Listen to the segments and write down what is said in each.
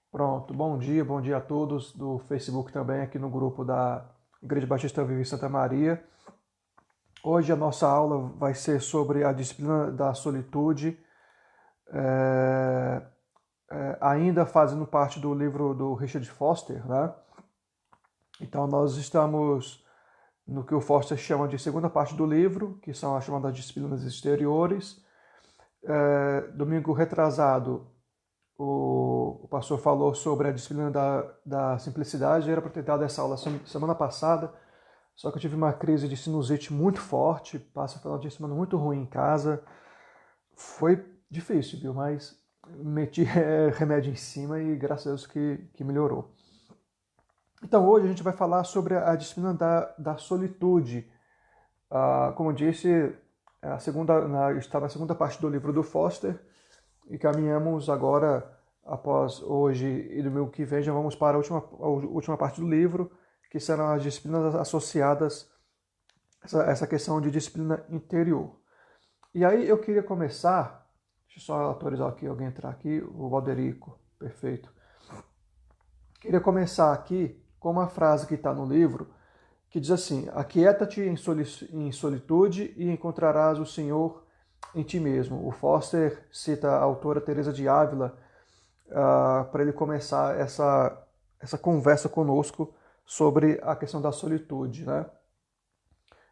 Pronto, bom dia a todos do Facebook também, aqui no grupo da Igreja Batista Viva em Santa Maria. Hoje a nossa aula vai ser sobre a disciplina da solitude, é, ainda fazendo parte do livro do Richard Foster, né? Então nós estamos no que o Foster chama de segunda parte do livro, que são as chamadas disciplinas exteriores. Domingo retrasado, o pastor falou sobre a disciplina da simplicidade. Era para ter dado essa aula semana passada, só que eu tive uma crise de sinusite muito forte, passa pela de semana muito ruim em casa. Foi difícil, viu? Mas meti remédio em cima e graças a Deus que melhorou. Então hoje a gente vai falar sobre a disciplina da solitude. Como eu disse, está na segunda parte do livro do Foster e caminhamos agora, após hoje e domingo que vem, já vamos para a última parte do livro, que serão as disciplinas associadas a essa questão de disciplina interior. E aí eu queria começar, deixa eu só autorizar aqui alguém entrar aqui, o Valderico, perfeito. Queria começar aqui com uma frase que está no livro, que diz assim: aquieta-te em solitude e encontrarás o Senhor em ti mesmo. O Foster cita a autora Teresa de Ávila para ele começar essa conversa conosco sobre a questão da solitude, né?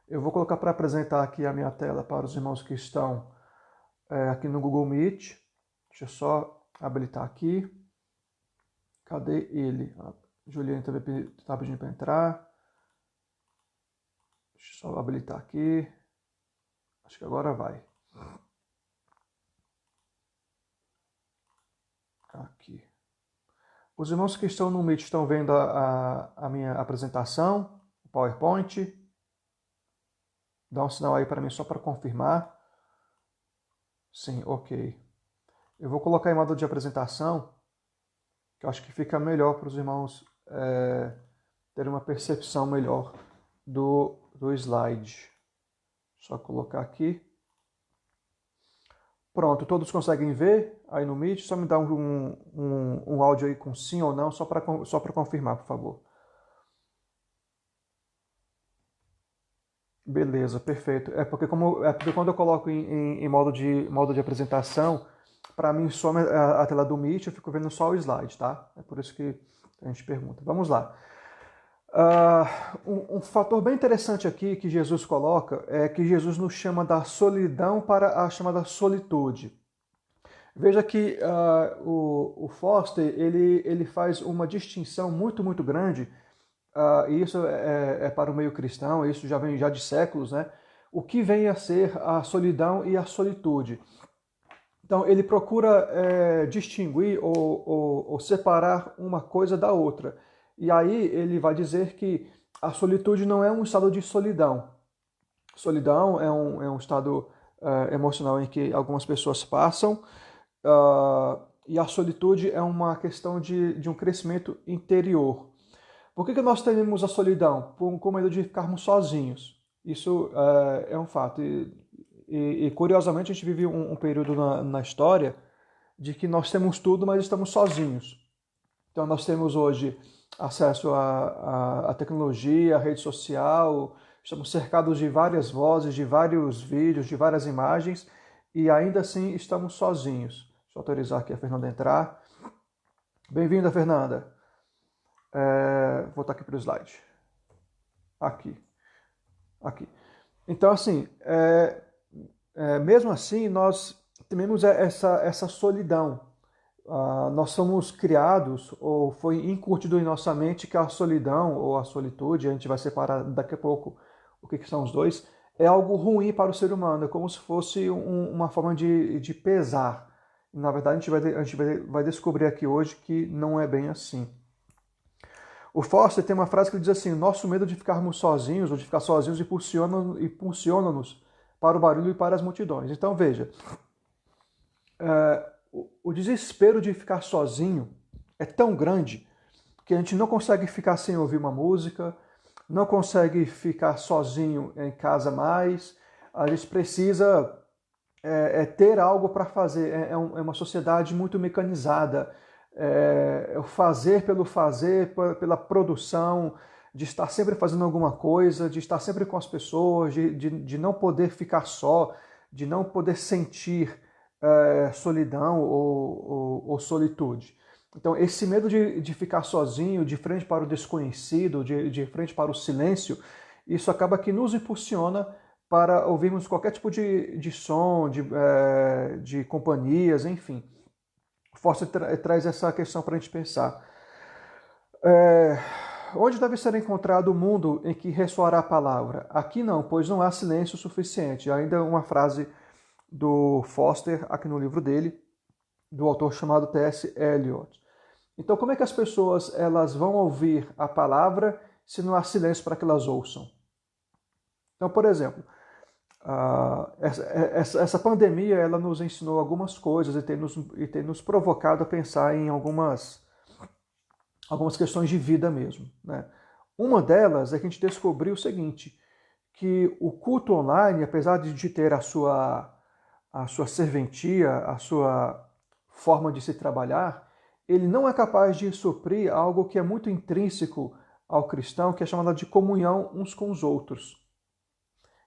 Eu vou colocar para apresentar aqui a minha tela para os irmãos que estão aqui no Google Meet. Deixa eu só habilitar aqui. Cadê ele? A Juliana também está pedindo para entrar. Deixa eu só habilitar aqui. Acho que agora vai. Aqui. Os irmãos que estão no Meet estão vendo a minha apresentação, o PowerPoint. Dá um sinal aí para mim só para confirmar. Sim, ok. Eu vou colocar em modo de apresentação, que eu acho que fica melhor para os irmãos terem uma percepção melhor do slide. Só colocar aqui. Pronto, todos conseguem ver aí no Meet? Só me dá um áudio aí com sim ou não, só para confirmar, por favor. Beleza, perfeito. É porque quando eu coloco em modo de apresentação, para mim some a tela do Meet, eu fico vendo só o slide, tá? É por isso que a gente pergunta. Vamos lá. Um fator bem interessante aqui que Jesus coloca é que Jesus nos chama da solidão para a chamada solitude. Veja que o Foster ele faz uma distinção muito, muito grande, e isso é para o meio cristão, isso já vem já de séculos, né? O que vem a ser a solidão e a solitude. Então ele procura distinguir ou separar uma coisa da outra. E aí ele vai dizer que a solitude não é um estado de solidão. Solidão é um estado emocional em que algumas pessoas passam, e a solitude é uma questão de um crescimento interior. Por que nós tememos a solidão? Com medo de ficarmos sozinhos. Isso é um fato. E curiosamente a gente vive um período na história de que nós temos tudo, mas estamos sozinhos. Então nós temos hoje acesso à tecnologia, à rede social, estamos cercados de várias vozes, de vários vídeos, de várias imagens, e ainda assim estamos sozinhos. Deixa eu autorizar aqui a Fernanda a entrar. Bem-vinda, Fernanda. Vou voltar aqui para o slide. Aqui. Aqui. Então, assim, mesmo assim, nós tememos essa solidão. Nós somos criados, ou foi incutido em nossa mente que a solidão ou a solitude, a gente vai separar daqui a pouco o que são os dois, é algo ruim para o ser humano, é como se fosse uma forma de pesar. Na verdade, a gente vai descobrir aqui hoje que não é bem assim. O Foster tem uma frase que diz assim: nosso medo de ficarmos sozinhos ou de ficar sozinhos impulsiona-nos para o barulho e para as multidões. Então veja, o desespero de ficar sozinho é tão grande que a gente não consegue ficar sem ouvir uma música, não consegue ficar sozinho em casa mais, a gente precisa ter algo para fazer. É uma sociedade muito mecanizada. o fazer pelo fazer, pela produção, de estar sempre fazendo alguma coisa, de estar sempre com as pessoas, de não poder ficar só, de não poder sentir solidão ou solitude. Então, esse medo de ficar sozinho, de frente para o desconhecido, de frente para o silêncio, isso acaba que nos impulsiona para ouvirmos qualquer tipo de som, de companhias, enfim. Força traz essa questão para a gente pensar. Onde deve ser encontrado o mundo em que ressoará a palavra? Aqui não, pois não há silêncio suficiente. Ainda uma frase do Foster, aqui no livro dele, do autor chamado T.S. Eliot. Então, como é que as pessoas elas vão ouvir a palavra se não há silêncio para que elas ouçam? Então, por exemplo, essa pandemia ela nos ensinou algumas coisas e tem nos provocado a pensar em algumas questões de vida mesmo, né? Uma delas é que a gente descobriu o seguinte, que o culto online, apesar de ter a sua serventia, a sua forma de se trabalhar, ele não é capaz de suprir algo que é muito intrínseco ao cristão, que é chamada de comunhão uns com os outros.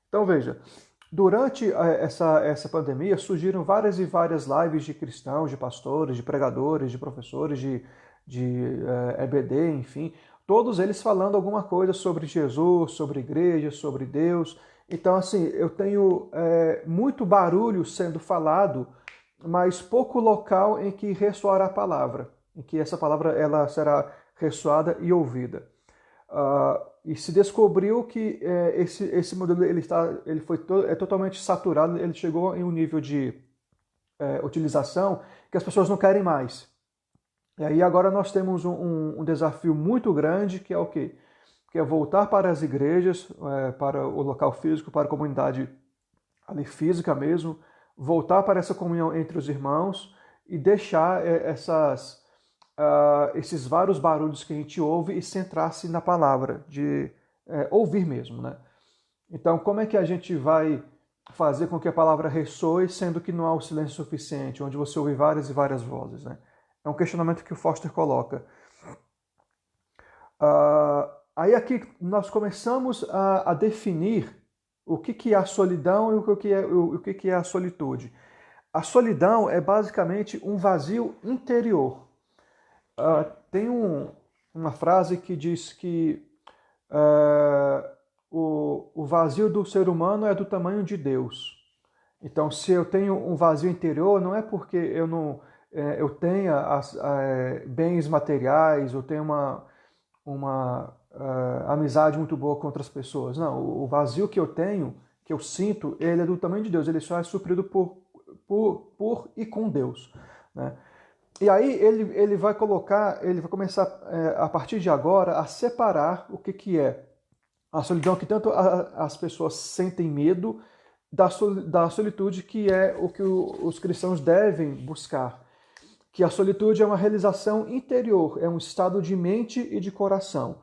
Então veja, durante essa pandemia surgiram várias e várias lives de cristãos, de pastores, de pregadores, de professores, de EBD, enfim, todos eles falando alguma coisa sobre Jesus, sobre igreja, sobre Deus. Então, assim, eu tenho muito barulho sendo falado, mas pouco local em que ressoará a palavra, em que essa palavra ela será ressoada e ouvida. E se descobriu que esse modelo ele foi totalmente saturado, ele chegou em um nível de utilização que as pessoas não querem mais. E aí agora nós temos um desafio muito grande, que é o quê? Que é voltar para as igrejas, para o local físico, para a comunidade ali física mesmo, voltar para essa comunhão entre os irmãos e deixar esses vários barulhos que a gente ouve e centrar-se na palavra, de ouvir mesmo, né? Então, como é que a gente vai fazer com que a palavra ressoe, sendo que não há o silêncio suficiente, onde você ouve várias e várias vozes, né? É um questionamento que o Foster coloca. Aí aqui nós começamos a definir o que é a solidão e o que é a solitude. A solidão é basicamente um vazio interior. Tem uma frase que diz que o vazio do ser humano é do tamanho de Deus. Então, se eu tenho um vazio interior, não é porque eu tenha bens materiais, eu tenho uma amizade muito boa com outras pessoas. Não, o vazio que eu tenho, que eu sinto, ele é do tamanho de Deus, ele só é suprido por e com Deus, né? E aí ele vai começar a partir de agora a separar o que é a solidão, que tanto as pessoas sentem medo, da solitude, que é o que os cristãos devem buscar. Que a solitude é uma realização interior, é um estado de mente e de coração.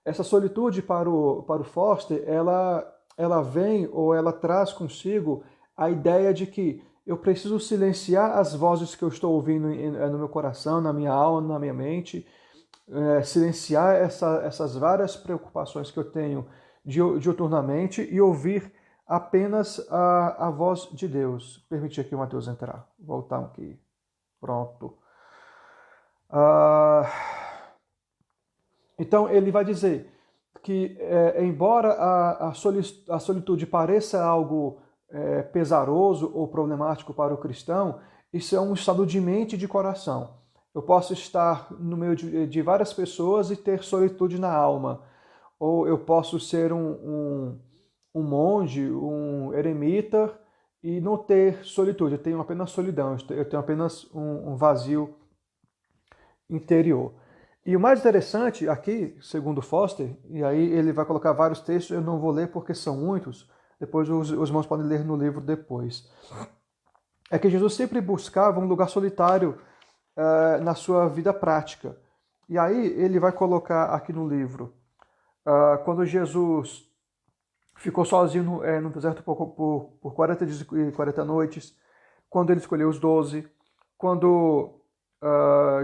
Essa solitude para o Foster, ela vem ou ela traz consigo a ideia de que eu preciso silenciar as vozes que eu estou ouvindo no meu coração, na minha alma, na minha mente, silenciar essas várias preocupações que eu tenho diuturnamente e ouvir apenas a voz de Deus. Permitir aqui o Mateus entrar. Voltar aqui. Pronto. Então ele vai dizer que, embora a solitude pareça algo pesaroso ou problemático para o cristão, isso é um estado de mente e de coração. Eu posso estar no meio de várias pessoas e ter solitude na alma. Ou eu posso ser um monge, um eremita e não ter solitude. Eu tenho apenas solidão, eu tenho apenas um vazio interior. E o mais interessante aqui, segundo Foster, e aí ele vai colocar vários textos, eu não vou ler porque são muitos, depois os irmãos podem ler no livro depois, é que Jesus sempre buscava um lugar solitário na sua vida prática. E aí ele vai colocar aqui no livro, quando Jesus ficou sozinho no deserto por 40 dias e 40 noites, quando ele escolheu os 12, quando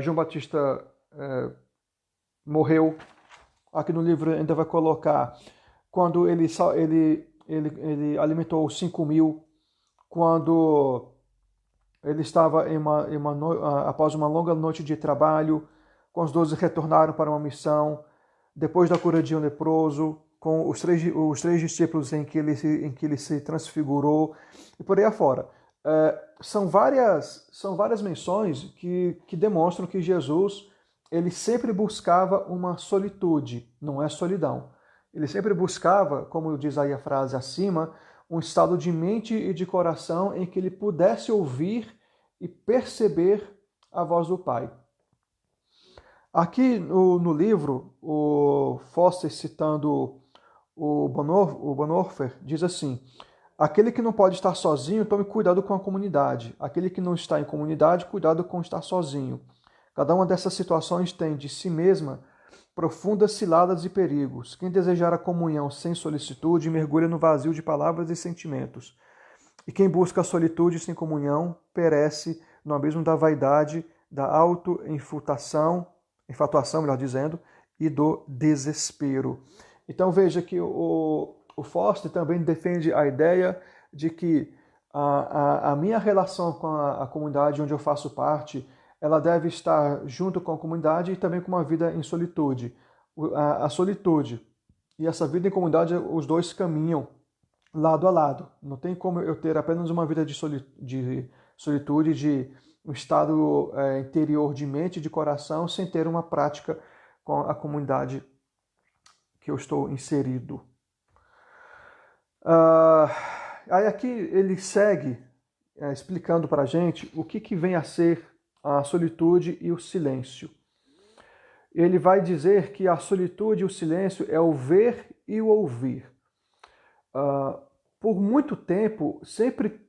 João Batista morreu. Aqui no livro ainda vai colocar quando ele alimentou os 5.000, quando ele estava após uma longa noite de trabalho, com os 12 retornaram para uma missão, depois da cura de um leproso, com os três discípulos em que ele se transfigurou, e por aí afora. São várias menções que demonstram que Jesus ele sempre buscava uma solitude, não é solidão. Ele sempre buscava, como diz aí a frase acima, um estado de mente e de coração em que ele pudesse ouvir e perceber a voz do Pai. Aqui no livro, o Foster, citando o Bonhoeffer, diz assim: aquele que não pode estar sozinho, tome cuidado com a comunidade. Aquele que não está em comunidade, cuidado com estar sozinho. Cada uma dessas situações tem de si mesma profundas ciladas e perigos. Quem desejar a comunhão sem solicitude mergulha no vazio de palavras e sentimentos. E quem busca a solitude sem comunhão perece no abismo da vaidade, da auto-infatuação, melhor dizendo, e do desespero. Então veja que o Foster também defende a ideia de que a minha relação com a comunidade onde eu faço parte, ela deve estar junto com a comunidade e também com uma vida em solitude. A solitude e essa vida em comunidade, os dois caminham lado a lado. Não tem como eu ter apenas uma vida de solitude, de um estado interior de mente e de coração, sem ter uma prática com a comunidade que eu estou inserido. Aí aqui ele segue explicando para a gente o que vem a ser a solitude e o silêncio. Ele vai dizer que a solitude e o silêncio é o ver e o ouvir. Por muito tempo, sempre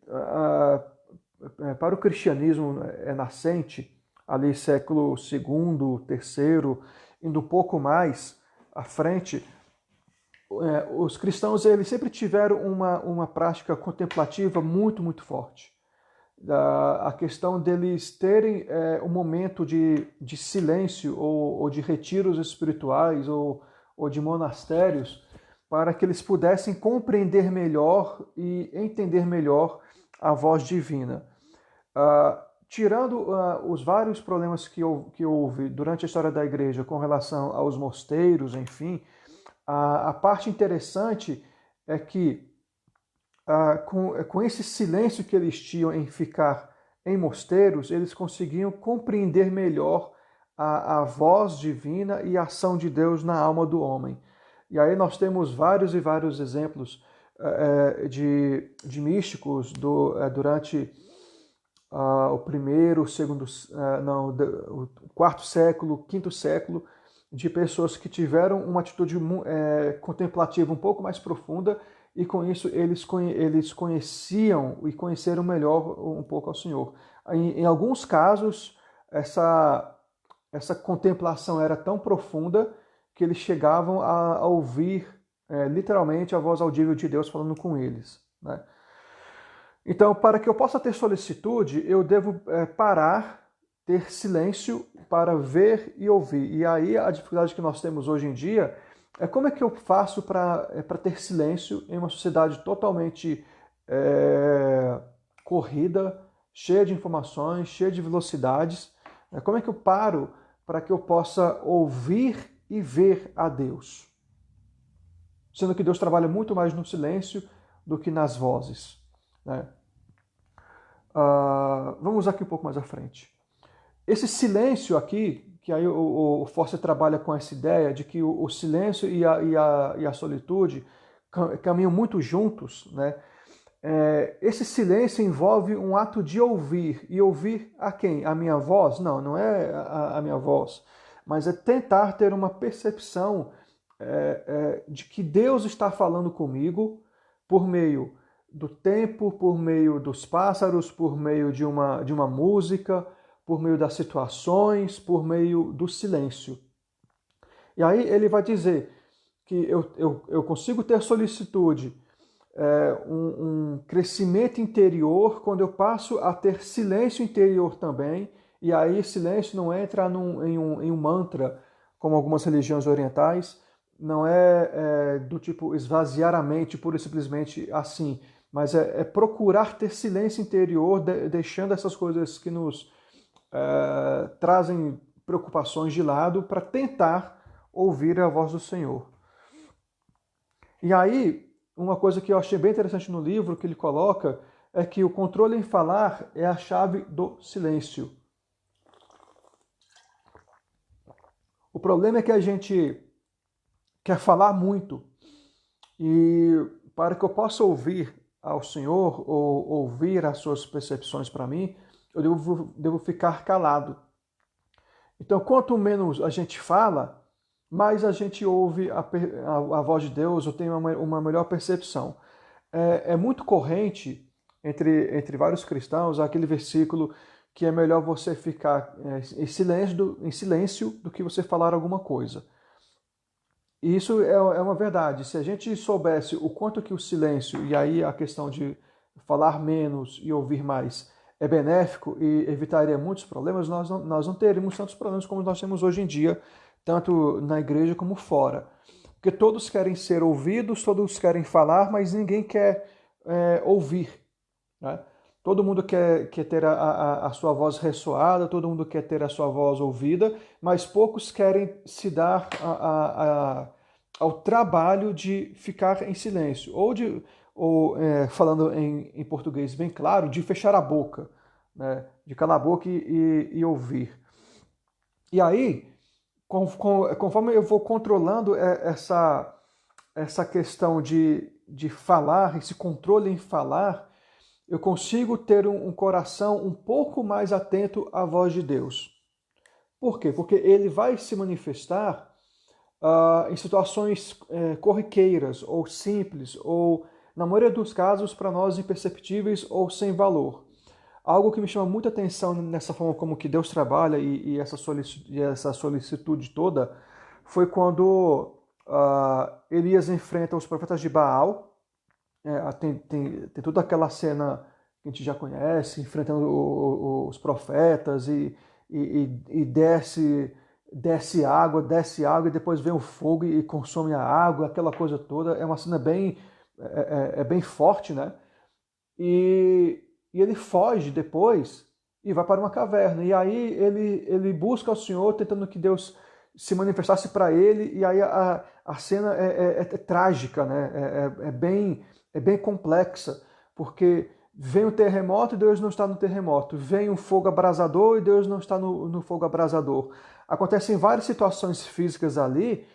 para o cristianismo nascente, ali século II, III, indo um pouco mais à frente, os cristãos eles sempre tiveram uma prática contemplativa muito, muito forte. A questão deles terem um momento de silêncio ou de retiros espirituais ou de monastérios para que eles pudessem compreender melhor e entender melhor a voz divina. Tirando os vários problemas que houve durante a história da igreja com relação aos mosteiros, enfim, a parte interessante é que com esse silêncio que eles tinham em ficar em mosteiros, eles conseguiam compreender melhor a voz divina e a ação de Deus na alma do homem. E aí nós temos vários e vários exemplos de místicos durante o primeiro, segundo, o quarto século, quinto século, de pessoas que tiveram uma atitude contemplativa um pouco mais profunda, e com isso eles conheciam e conheceram melhor um pouco ao Senhor. Em alguns casos, essa contemplação era tão profunda que eles chegavam a ouvir literalmente a voz audível de Deus falando com eles, né? Então, para que eu possa ter solicitude, eu devo parar, ter silêncio para ver e ouvir. E aí a dificuldade que nós temos hoje em dia é como é que eu faço para ter silêncio em uma sociedade totalmente corrida, cheia de informações, cheia de velocidades. Como é que eu paro para que eu possa ouvir e ver a Deus? Sendo que Deus trabalha muito mais no silêncio do que nas vozes, né? Vamos aqui um pouco mais à frente. Esse silêncio aqui, que aí o Foster trabalha com essa ideia de que o silêncio e a solitude caminham muito juntos, né? Esse silêncio envolve um ato de ouvir. E ouvir a quem? A minha voz? Não, não é a minha voz. Mas é tentar ter uma percepção de que Deus está falando comigo por meio do tempo, por meio dos pássaros, por meio de uma música, por meio das situações, por meio do silêncio. E aí ele vai dizer que eu consigo ter solicitude, um crescimento interior, quando eu passo a ter silêncio interior também E aí silêncio não entra em um mantra, como algumas religiões orientais, não é do tipo esvaziar a mente pura e simplesmente assim, mas é procurar ter silêncio interior, deixando essas coisas que nos trazem preocupações de lado para tentar ouvir a voz do Senhor. E aí, uma coisa que eu achei bem interessante no livro que ele coloca é que o controle em falar é a chave do silêncio. O problema é que a gente quer falar muito e para que eu possa ouvir ao Senhor ou ouvir as suas percepções para mim, eu devo ficar calado. Então, quanto menos a gente fala, mais a gente ouve a voz de Deus ou tem uma melhor percepção. É muito corrente entre vários cristãos aquele versículo que é melhor você ficar em silêncio do que você falar alguma coisa. E isso é uma verdade. Se a gente soubesse o quanto que o silêncio, e aí a questão de falar menos e ouvir mais, é benéfico e evitaria muitos problemas, nós não teríamos tantos problemas como nós temos hoje em dia, tanto na igreja como fora. Porque todos querem ser ouvidos, todos querem falar, mas ninguém quer ouvir. Né? Todo mundo quer ter a sua voz ressoada, todo mundo quer ter a sua voz ouvida, mas poucos querem se dar ao trabalho de ficar em silêncio, ou falando em português bem claro, de fechar a boca, né? De calar a boca e ouvir. E aí, conforme eu vou controlando essa questão de falar, esse controle em falar, eu consigo ter um coração um pouco mais atento à voz de Deus. Por quê? Porque ele vai se manifestar em situações corriqueiras ou simples, ou, na maioria dos casos, para nós imperceptíveis ou sem valor. Algo que me chama muita atenção nessa forma como que Deus trabalha e essa solicitude toda foi quando Elias enfrenta os profetas de Baal. Tem toda aquela cena que a gente já conhece, enfrentando os profetas e desce água e depois vem o fogo e consome a água, aquela coisa toda. É uma cena bem forte, né? E ele foge depois e vai para uma caverna. E aí ele busca o Senhor, tentando que Deus se manifestasse para ele. E aí a cena é trágica, né? É bem complexa, porque vem o terremoto e Deus não está no terremoto. Vem um fogo abrasador e Deus não está no fogo abrasador. Acontecem várias situações físicas ali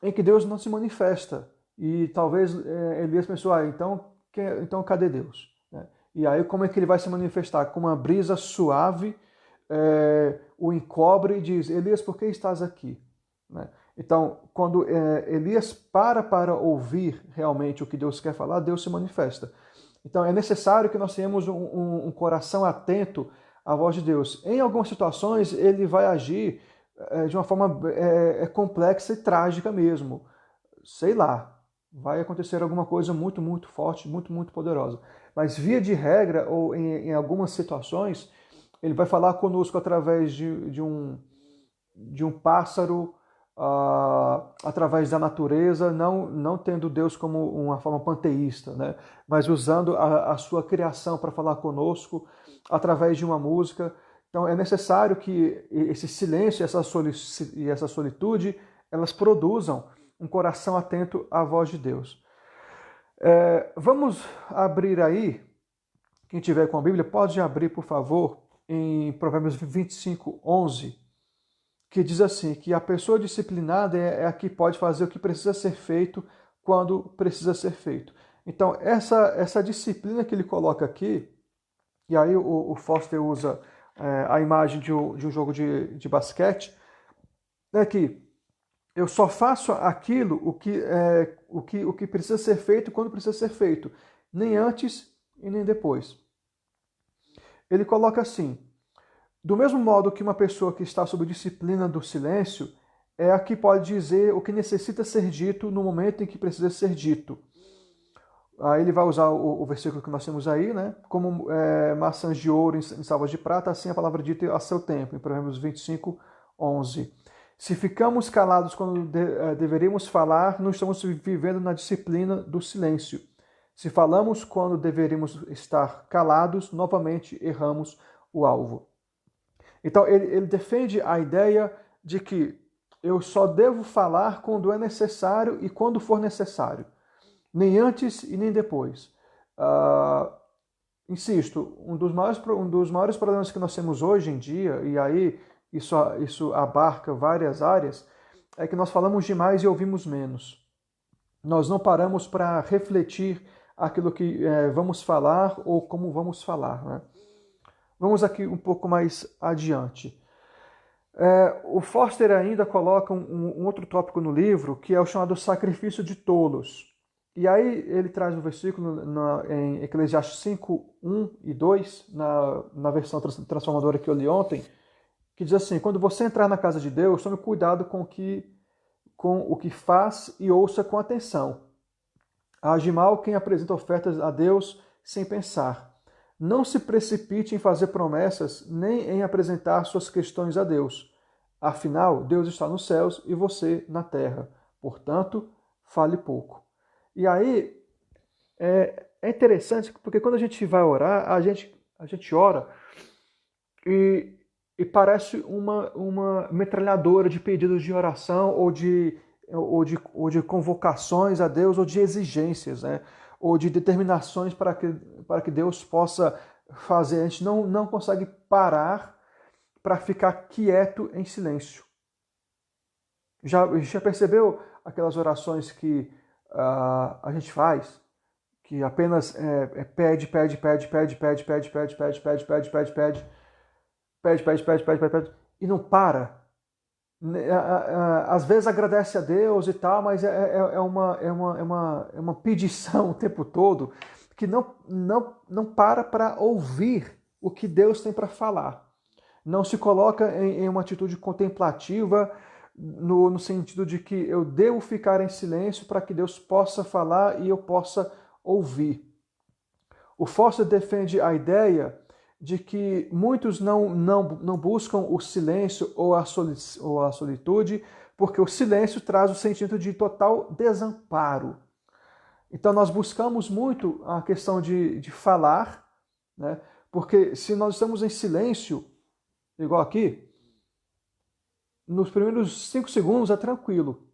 em que Deus não se manifesta. E talvez Elias pensou, então cadê Deus? E aí como é que ele vai se manifestar? Com uma brisa suave, o encobre e diz, Elias, por que estás aqui? Né? Então, quando Elias para ouvir realmente o que Deus quer falar, Deus se manifesta. Então, é necessário que nós tenhamos um coração atento à voz de Deus. Em algumas situações, ele vai agir de uma forma complexa e trágica mesmo. Sei lá, vai acontecer alguma coisa muito, muito forte, muito, muito poderosa. Mas, via de regra, ou em algumas situações, ele vai falar conosco através de um pássaro, através da natureza, não tendo Deus como uma forma panteísta, né? Mas usando a sua criação para falar conosco, através de uma música. Então é necessário que esse silêncio e essa solitude, elas produzam um coração atento à voz de Deus. Vamos abrir aí, quem tiver com a Bíblia, pode abrir, por favor, em Provérbios 25, 11, que diz assim, que a pessoa disciplinada é a que pode fazer o que precisa ser feito quando precisa ser feito. Então, essa disciplina que ele coloca aqui, e aí o Foster usa a imagem de um jogo de basquete, é que eu só faço aquilo, o que precisa ser feito quando precisa ser feito, nem antes e nem depois. Ele coloca assim, do mesmo modo que uma pessoa que está sob disciplina do silêncio é a que pode dizer o que necessita ser dito no momento em que precisa ser dito. Aí ele vai usar o versículo que nós temos aí, né? Como maçãs de ouro em salvas de prata, assim a palavra dita a seu tempo, em Provérbios 25, 11. Se ficamos calados quando deveríamos falar, não estamos vivendo na disciplina do silêncio. Se falamos quando deveríamos estar calados, novamente erramos o alvo. Então, ele defende a ideia de que eu só devo falar quando é necessário e quando for necessário. Nem antes e nem depois. Insisto, um dos maiores problemas que nós temos hoje em dia, e aí isso abarca várias áreas, é que nós falamos demais e ouvimos menos. Nós não paramos para refletir aquilo que vamos falar ou como vamos falar, né? Vamos aqui um pouco mais adiante. O Foster ainda coloca um outro tópico no livro, que é o chamado sacrifício de tolos. E aí ele traz um versículo em Eclesiastes 5, 1 e 2, na versão transformadora que eu li ontem, que diz assim: quando você entrar na casa de Deus, tome cuidado com o que faz e ouça com atenção. Age mal quem apresenta ofertas a Deus sem pensar. Não se precipite em fazer promessas, nem em apresentar suas questões a Deus. Afinal, Deus está nos céus e você na terra. Portanto, fale pouco. E aí, é interessante, porque quando a gente vai orar, a gente ora e parece uma metralhadora de pedidos de oração ou de convocações a Deus ou de exigências, né? Ou de determinações para que Deus possa fazer. A gente não consegue parar para ficar quieto em silêncio. Já percebeu aquelas orações que a gente faz, que apenas pede, e não para? Às vezes agradece a Deus e tal, mas é uma pedição o tempo todo que não para ouvir o que Deus tem para falar. Não se coloca em uma atitude contemplativa no sentido de que eu devo ficar em silêncio para que Deus possa falar e eu possa ouvir. O Foster defende a ideia de que muitos não buscam o silêncio ou a solitude, porque o silêncio traz o sentimento de total desamparo. Então nós buscamos muito a questão de falar, né? Porque se nós estamos em silêncio, igual aqui, nos primeiros 5 segundos é tranquilo,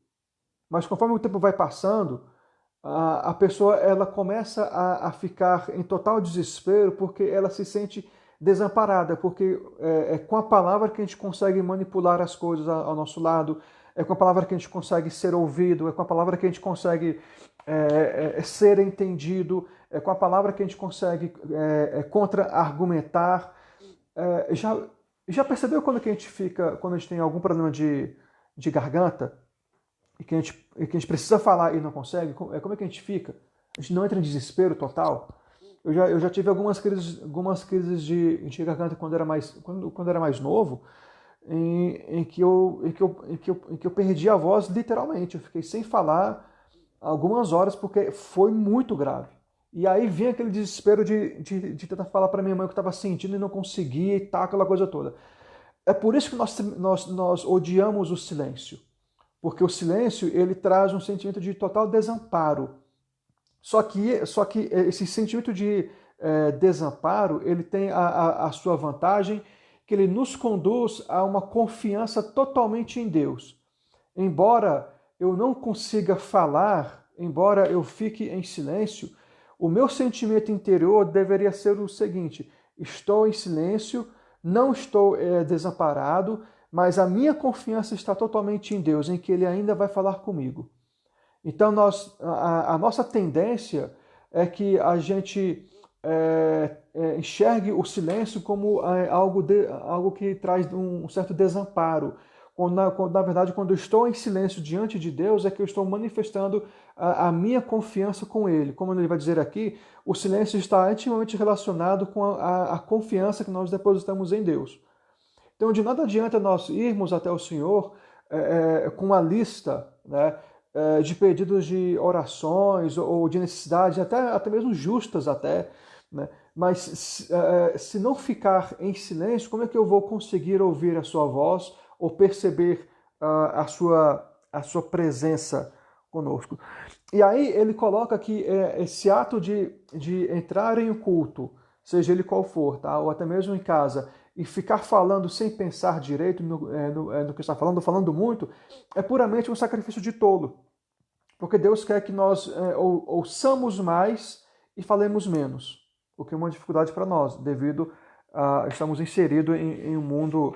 mas conforme o tempo vai passando, a pessoa ela começa a ficar em total desespero porque ela se sente desamparada, porque é com a palavra que a gente consegue manipular as coisas ao nosso lado, é com a palavra que a gente consegue ser ouvido, é com a palavra que a gente consegue ser entendido, é com a palavra que a gente consegue contra-argumentar. Já percebeu quando a gente tem algum problema de garganta e que a gente precisa falar e não consegue? Como é que a gente fica? A gente não entra em desespero total? Eu já tive algumas crises de garganta quando era mais novo, em que eu perdi a voz literalmente. Eu fiquei sem falar algumas horas porque foi muito grave. E aí vinha aquele desespero de tentar falar para minha mãe o que eu estava sentindo e não conseguia e tal, aquela coisa toda. É por isso que nós odiamos o silêncio. Porque o silêncio ele traz um sentimento de total desamparo. Só que esse sentimento de desamparo ele tem a sua vantagem, que ele nos conduz a uma confiança totalmente em Deus. Embora eu não consiga falar, embora eu fique em silêncio, o meu sentimento interior deveria ser o seguinte: estou em silêncio, não estou desamparado, mas a minha confiança está totalmente em Deus, em que Ele ainda vai falar comigo. Então a nossa tendência é que a gente enxergue o silêncio como algo que traz um certo desamparo. Quando, na verdade, quando eu estou em silêncio diante de Deus, é que eu estou manifestando a minha confiança com Ele. Como ele vai dizer aqui, o silêncio está intimamente relacionado com a confiança que nós depositamos em Deus. Então, de nada adianta nós irmos até o Senhor com uma lista, né, de pedidos de orações ou de necessidades, até mesmo justas até, né? Mas se não ficar em silêncio, como é que eu vou conseguir ouvir a sua voz ou perceber a sua presença conosco? E aí ele coloca que esse ato de entrar em um culto, seja ele qual for, tá? Ou até mesmo em casa, e ficar falando sem pensar direito no que está falando, falando muito, é puramente um sacrifício de tolo. Porque Deus quer que nós ouçamos mais e falemos menos, o que é uma dificuldade para nós, devido a estamos inseridos em um mundo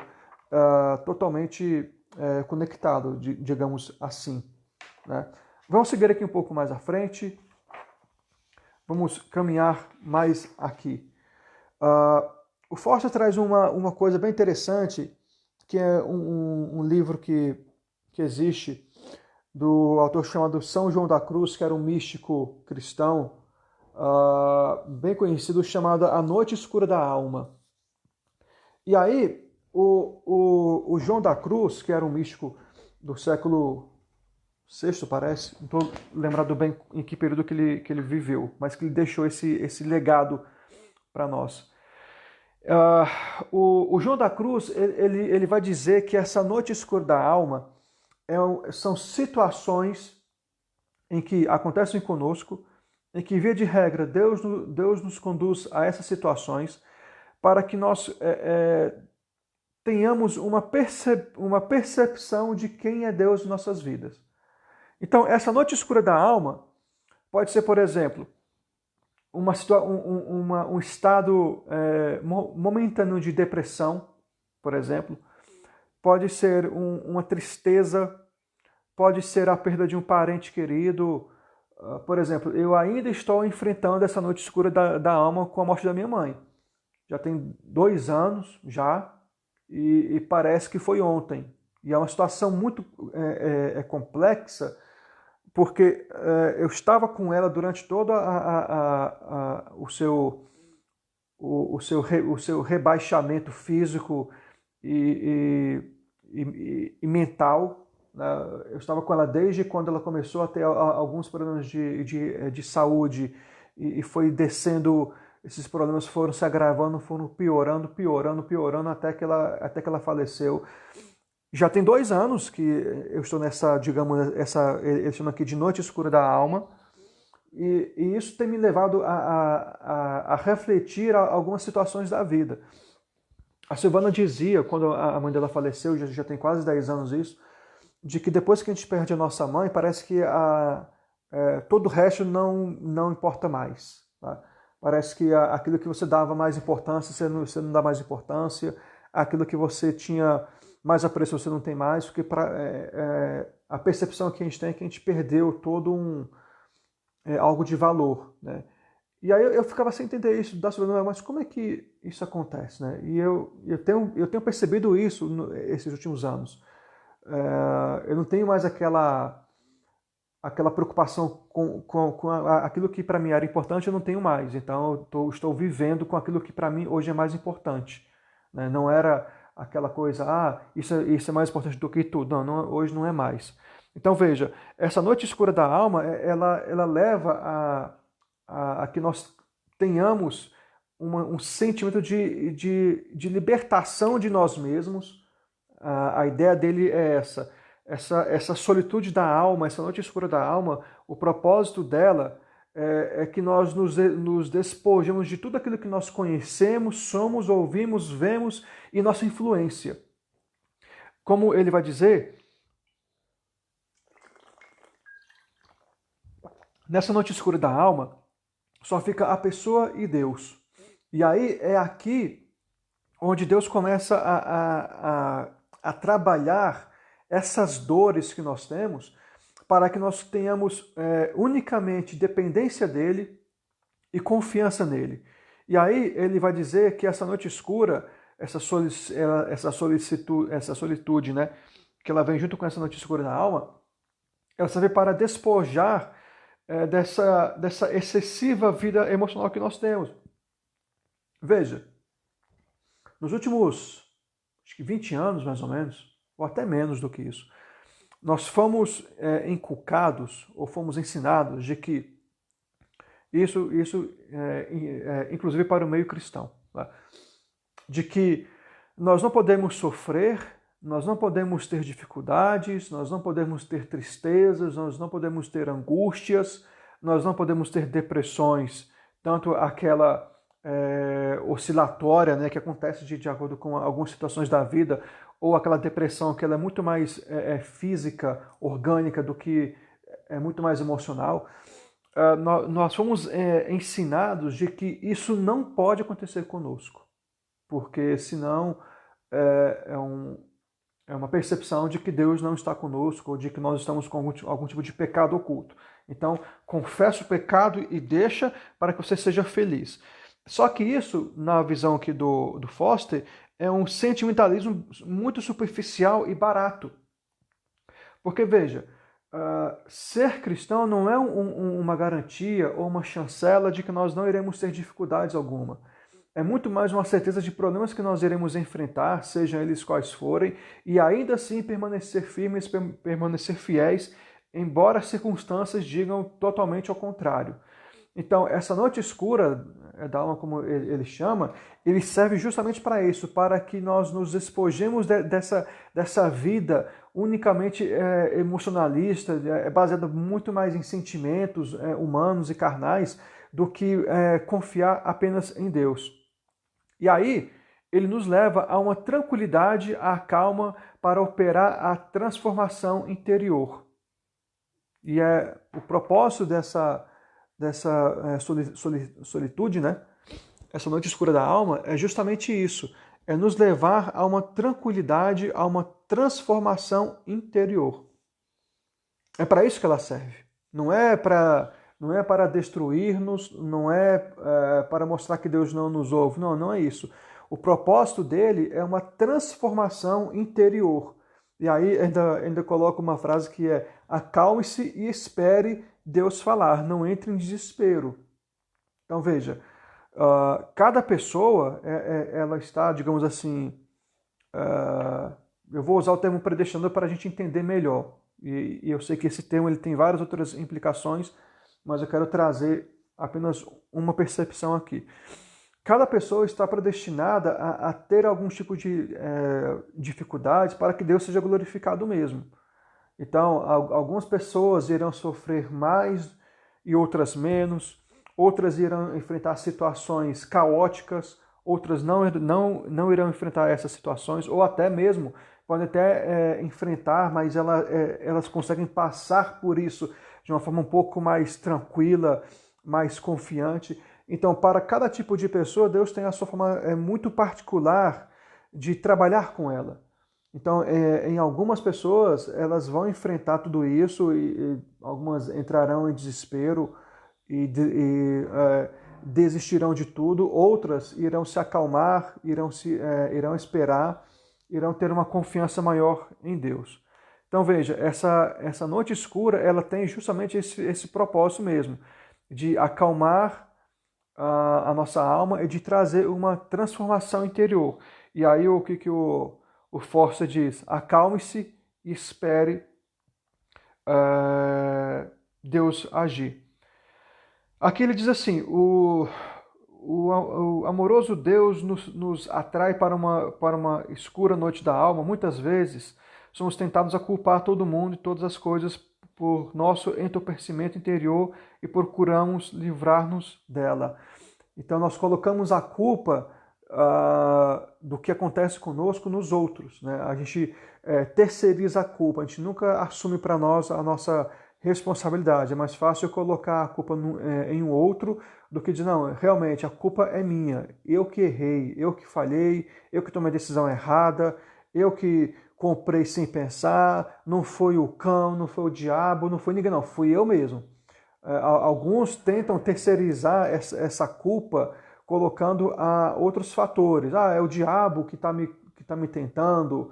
totalmente conectado, digamos assim, né? Vamos seguir aqui um pouco mais à frente. Vamos caminhar mais aqui. O Foster traz uma coisa bem interessante, que é um livro que existe, do autor chamado São João da Cruz, que era um místico cristão, bem conhecido, chamado A Noite Escura da Alma. E aí, o João da Cruz, que era um místico do século VI, parece, não estou lembrado bem em que período que ele viveu, mas que ele deixou esse legado para nós. O João da Cruz, ele vai dizer que essa noite escura da alma são situações em que acontecem conosco, em que, via de regra, Deus nos conduz a essas situações para que nós tenhamos uma percepção de quem é Deus em nossas vidas. Então, essa noite escura da alma pode ser, por exemplo, um estado momentâneo de depressão, por exemplo. Pode ser uma tristeza, pode ser a perda de um parente querido. Por exemplo, eu ainda estou enfrentando essa noite escura da alma com a morte da minha mãe. Já tem 2 anos já, e parece que foi ontem. E é uma situação muito complexa, porque eu estava com ela durante todo o seu rebaixamento físico e mental, né? Eu estava com ela desde quando ela começou a ter alguns problemas de saúde e foi descendo, esses problemas foram se agravando, foram piorando até que ela faleceu. Já tem 2 anos que eu estou nessa, digamos, eles chamam aqui de noite escura da alma, e isso tem me levado a refletir algumas situações da vida. A Silvana dizia, quando a mãe dela faleceu, já tem quase 10 anos isso, de que depois que a gente perde a nossa mãe, parece que todo o resto não importa mais. Tá? Parece que aquilo que você dava mais importância, você não dá mais importância, aquilo que você tinha mais apreço, você não tem mais, porque a percepção que a gente tem é que a gente perdeu todo algo de valor, né? E aí eu ficava sem entender isso, mas como é que isso acontece, né? E eu tenho percebido isso esses últimos anos. Eu não tenho mais aquela preocupação com aquilo que para mim era importante, eu não tenho mais. Então eu estou vivendo com aquilo que para mim hoje é mais importante, né? Não era aquela coisa, isso é mais importante do que tudo. Não, hoje não é mais. Então veja, essa noite escura da alma, ela leva a que nós tenhamos um sentimento de libertação de nós mesmos. A ideia dele é essa solitude da alma, essa noite escura da alma. O propósito dela é que nós nos despojamos de tudo aquilo que nós conhecemos, somos, ouvimos, vemos e nossa influência. Como ele vai dizer, nessa noite escura da alma, só fica a pessoa e Deus. E aí é aqui onde Deus começa a trabalhar essas dores que nós temos, para que nós tenhamos unicamente dependência dele e confiança nele. E aí ele vai dizer que essa noite escura, essa solitude, né, que ela vem junto com essa noite escura da alma, ela serve para despojar dessa excessiva vida emocional que nós temos. Veja, nos últimos acho que 20 anos, mais ou menos, ou até menos do que isso, nós fomos inculcados ou fomos ensinados de que isso inclusive para o meio cristão, tá? De que nós não podemos sofrer, nós não podemos ter dificuldades, nós não podemos ter tristezas, nós não podemos ter angústias, nós não podemos ter depressões, tanto aquela oscilatória, né, que acontece de acordo com algumas situações da vida, ou aquela depressão que ela é muito mais física, orgânica, do que é muito mais emocional. Nós fomos ensinados de que isso não pode acontecer conosco, porque senão é uma percepção de que Deus não está conosco, ou de que nós estamos com algum tipo de pecado oculto. Então, confessa o pecado e deixa para que você seja feliz. Só que isso, na visão aqui do Foster, é um sentimentalismo muito superficial e barato. Porque, veja, ser cristão não é uma garantia ou uma chancela de que nós não iremos ter dificuldades alguma. É muito mais uma certeza de problemas que nós iremos enfrentar, sejam eles quais forem, e ainda assim permanecer firmes, permanecer fiéis, embora as circunstâncias digam totalmente ao contrário. Então, essa noite escura da alma, como ele chama, ele serve justamente para isso, para que nós nos despojemos dessa vida unicamente emocionalista, baseada muito mais em sentimentos humanos e carnais, do que confiar apenas em Deus. E aí, ele nos leva a uma tranquilidade, a calma, para operar a transformação interior. E o propósito dessa solitude, né? Essa noite escura da alma, é justamente isso. É nos levar a uma tranquilidade, a uma transformação interior. É para isso que ela serve. Não é para destruir-nos, não é para mostrar que Deus não nos ouve. Não, não é isso. O propósito dele é uma transformação interior. E aí ainda coloca uma frase que é: acalme-se e espere Deus falar, não entre em desespero. Então veja, cada pessoa, ela está, digamos assim, eu vou usar o termo predestinado para a gente entender melhor. E eu sei que esse termo ele tem várias outras implicações, mas eu quero trazer apenas uma percepção aqui. Cada pessoa está predestinada a ter algum tipo de dificuldades para que Deus seja glorificado mesmo. Então, algumas pessoas irão sofrer mais e outras menos, outras irão enfrentar situações caóticas, outras não irão enfrentar essas situações, ou até mesmo podem até enfrentar, mas elas conseguem passar por isso de uma forma um pouco mais tranquila, mais confiante. Então, para cada tipo de pessoa, Deus tem a sua forma muito particular de trabalhar com ela. Então, em algumas pessoas, elas vão enfrentar tudo isso e algumas entrarão em desespero e desistirão de tudo. Outras irão se acalmar, irão esperar, irão ter uma confiança maior em Deus. Então, veja, essa noite escura, ela tem justamente esse propósito mesmo, de acalmar a nossa alma e de trazer uma transformação interior. E aí, o que o Forster diz: acalme-se e espere Deus agir. Aqui ele diz assim: o amoroso Deus nos atrai para uma escura noite da alma. Muitas vezes somos tentados a culpar todo mundo e todas as coisas por nosso entorpecimento interior e procuramos livrar-nos dela. Então nós colocamos a culpa do que acontece conosco nos outros, né? A gente terceiriza a culpa, a gente nunca assume para nós a nossa responsabilidade. É mais fácil eu colocar a culpa em um outro do que dizer: não, realmente a culpa é minha, eu que errei, eu que falhei, eu que tomei a decisão errada, eu que comprei sem pensar, não foi o cão, não foi o diabo, não foi ninguém, não, fui eu mesmo. Alguns tentam terceirizar essa culpa colocando outros fatores. É o diabo que está me tentando,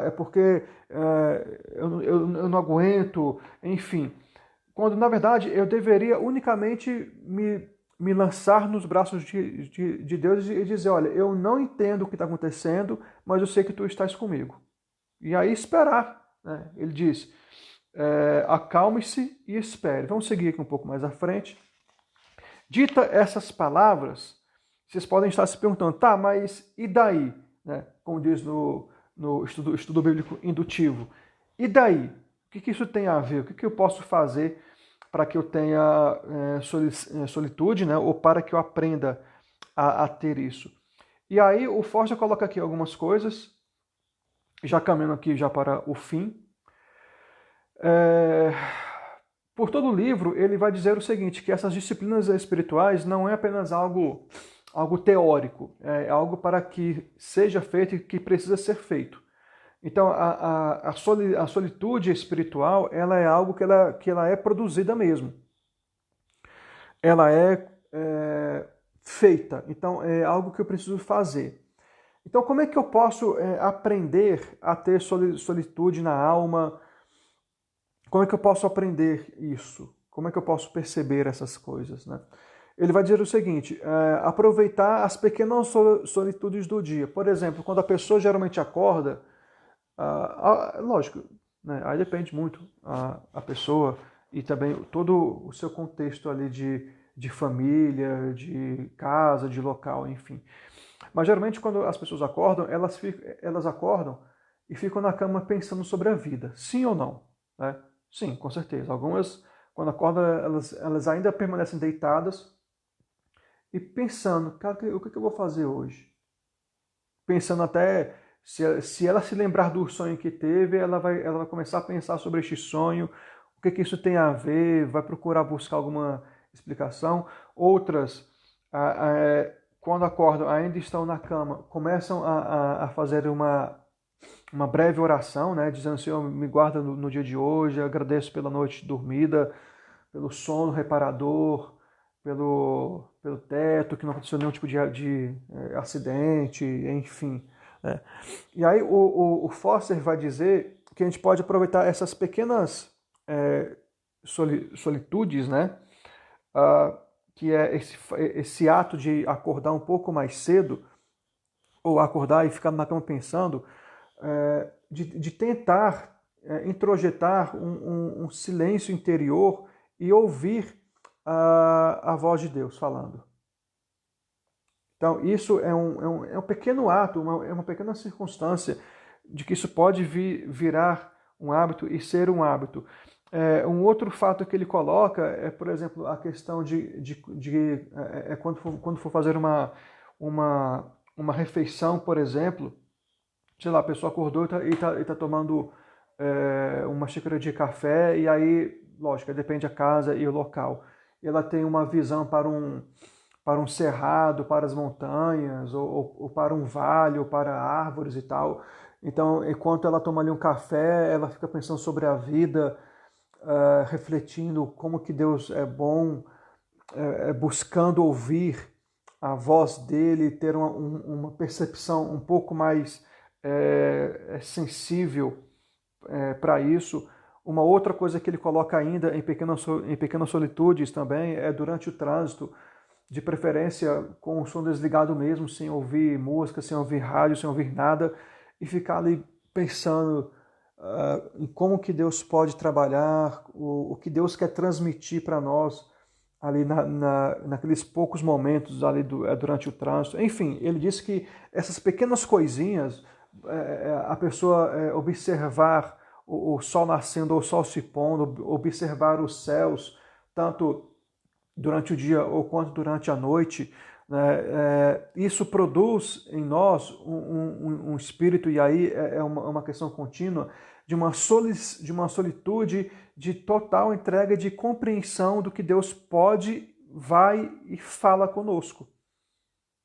é porque eu não aguento, enfim. Quando, na verdade, eu deveria unicamente me lançar nos braços de Deus e dizer: olha, eu não entendo o que está acontecendo, mas eu sei que tu estás comigo. E aí esperar. né? Ele diz, acalme-se e espere. Vamos seguir aqui um pouco mais à frente. Dita essas palavras, vocês podem estar se perguntando, tá, mas e daí? Né? Como diz no estudo bíblico indutivo. E daí? O que isso tem a ver? O que eu posso fazer para que eu tenha solitude, né? Ou para que eu aprenda a ter isso? E aí o Forster coloca aqui algumas coisas, já caminhando aqui já para o fim. Por todo o livro, ele vai dizer o seguinte, que essas disciplinas espirituais não é apenas algo teórico, é algo para que seja feito e que precisa ser feito. Então, a solitude espiritual, ela é algo que ela é produzida mesmo. Ela é feita. Então, é algo que eu preciso fazer. Então, como é que eu posso aprender a ter solitude na alma? Como é que eu posso aprender isso? Como é que eu posso perceber essas coisas, né? Ele vai dizer o seguinte, aproveitar as pequenas solitudes do dia. Por exemplo, quando a pessoa geralmente acorda, lógico, né, aí depende muito a pessoa e também todo o seu contexto ali de família, de casa, de local, enfim. Mas geralmente quando as pessoas acordam, elas acordam e ficam na cama pensando sobre a vida, sim ou não, né? Sim, com certeza. Algumas, quando acordam, elas ainda permanecem deitadas e pensando, cara, o que eu vou fazer hoje? Pensando até, se ela se lembrar do sonho que teve, ela vai começar a pensar sobre este sonho, o que isso tem a ver, vai procurar buscar alguma explicação. Outras, quando acordam, ainda estão na cama, começam a fazer uma breve oração, né, dizendo, Senhor, me guarda no dia de hoje, agradeço pela noite dormida, pelo sono reparador, pelo teto, que não aconteceu nenhum tipo de acidente, enfim. Né? E aí o Foster vai dizer que a gente pode aproveitar essas pequenas solitudes, né? Que é esse ato de acordar um pouco mais cedo, ou acordar e ficar na cama pensando, de tentar introjetar um silêncio interior e ouvir a voz de Deus falando. Então, isso é um pequeno ato, é uma pequena circunstância de que isso pode virar um hábito e ser um hábito. Um outro fato que ele coloca é, por exemplo, a questão quando for fazer uma refeição, por exemplo, sei lá, a pessoa acordou e tá tomando uma xícara de café, e aí, lógico, depende da casa e o local. Ela tem uma visão para um cerrado, para as montanhas, ou para um vale, ou para árvores e tal. Então, enquanto ela toma ali um café, ela fica pensando sobre a vida, refletindo como que Deus é bom, buscando ouvir a voz dele, ter uma percepção um pouco mais sensível para isso. Uma outra coisa que ele coloca ainda em pequenas solitudes também é durante o trânsito, de preferência com o som desligado mesmo, sem ouvir música, sem ouvir rádio, sem ouvir nada, e ficar ali pensando em como que Deus pode trabalhar, o que Deus quer transmitir para nós ali naqueles poucos momentos ali durante o trânsito. Enfim, ele disse que essas pequenas coisinhas, a pessoa observar o sol nascendo ou o sol se pondo, observar os céus, tanto durante o dia ou quanto durante a noite, né, isso produz em nós um espírito, e aí é uma questão contínua, de uma solitude, de total entrega, de compreensão do que Deus pode, vai e fala conosco.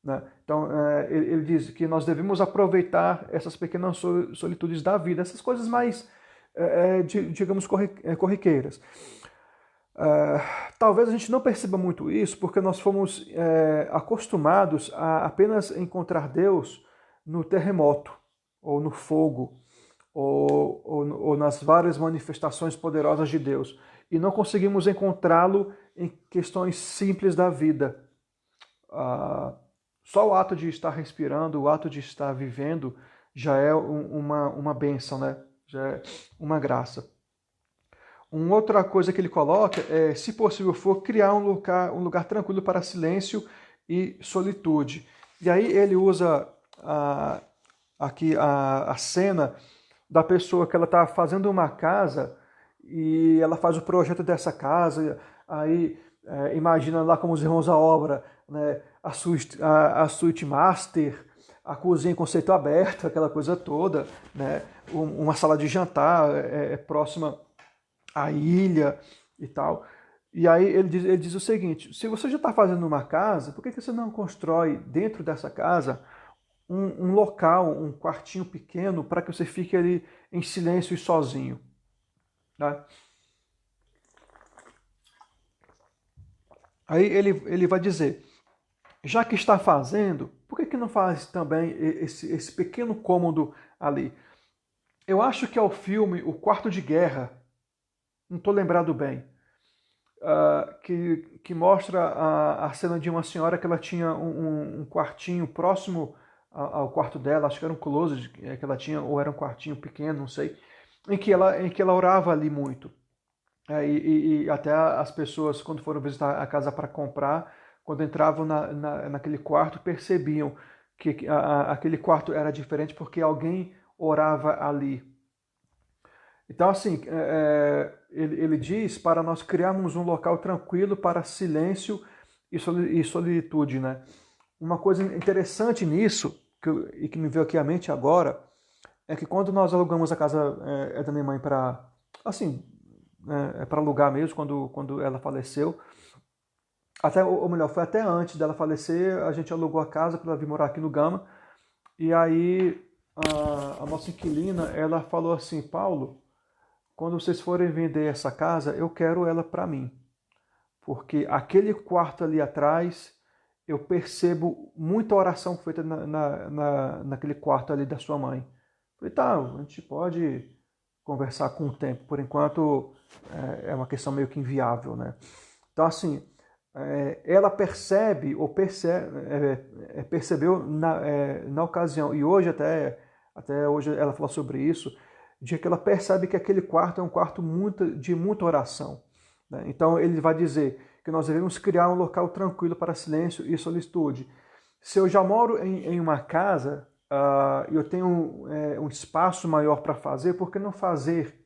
Né? Então, ele diz que nós devemos aproveitar essas pequenas solitudes da vida, essas coisas mais, digamos, corriqueiras. Talvez a gente não perceba muito isso porque nós fomos acostumados a apenas encontrar Deus no terremoto, ou no fogo, ou nas várias manifestações poderosas de Deus. E não conseguimos encontrá-lo em questões simples da vida. Só o ato de estar respirando, o ato de estar vivendo, já é uma bênção, né? já é uma graça. Uma outra coisa que ele coloca é, se possível for, criar um lugar tranquilo para silêncio e solitude. E aí ele usa aqui a cena da pessoa que ela está fazendo uma casa e ela faz o projeto dessa casa, aí imagina lá como os irmãos à obra, né, a suíte master, a cozinha em conceito aberto, aquela coisa toda, né, uma sala de jantar próxima à ilha e tal. E aí ele diz o seguinte: se você já está fazendo uma casa, por que você não constrói dentro dessa casa um local, um quartinho pequeno, para que você fique ali em silêncio e sozinho? Né? Aí ele vai dizer: já que está fazendo, por que não faz também esse pequeno cômodo ali? Eu acho que é o filme O Quarto de Guerra, não estou lembrado bem, que mostra a cena de uma senhora que ela tinha um quartinho próximo ao quarto dela, acho que era um closet que ela tinha, ou era um quartinho pequeno, não sei, em que ela orava ali muito. E até as pessoas, quando foram visitar a casa para comprar, quando entravam naquele quarto, percebiam que aquele quarto era diferente porque alguém orava ali. Então, assim, ele diz para nós criarmos um local tranquilo para silêncio e solitude, né? Uma coisa interessante nisso, e que me veio aqui à mente agora, é que quando nós alugamos a casa da minha mãe para, assim, para alugar mesmo, quando ela faleceu, até, ou melhor, foi até antes dela falecer, a gente alugou a casa para ela vir morar aqui no Gama, e aí a nossa inquilina, ela falou assim: Paulo, quando vocês forem vender essa casa, eu quero ela para mim. Porque aquele quarto ali atrás, eu percebo muita oração feita naquele quarto ali da sua mãe. Falei, tá, a gente pode conversar com o tempo. Por enquanto, é uma questão meio que inviável, né? Então, assim, ela percebe, ou percebeu na ocasião, e hoje até hoje ela falou sobre isso, de que ela percebe que aquele quarto é um quarto de muita oração. Né? Então ele vai dizer que nós devemos criar um local tranquilo para silêncio e solitude. Se eu já moro em uma casa e eu tenho um espaço maior para fazer, por que não fazer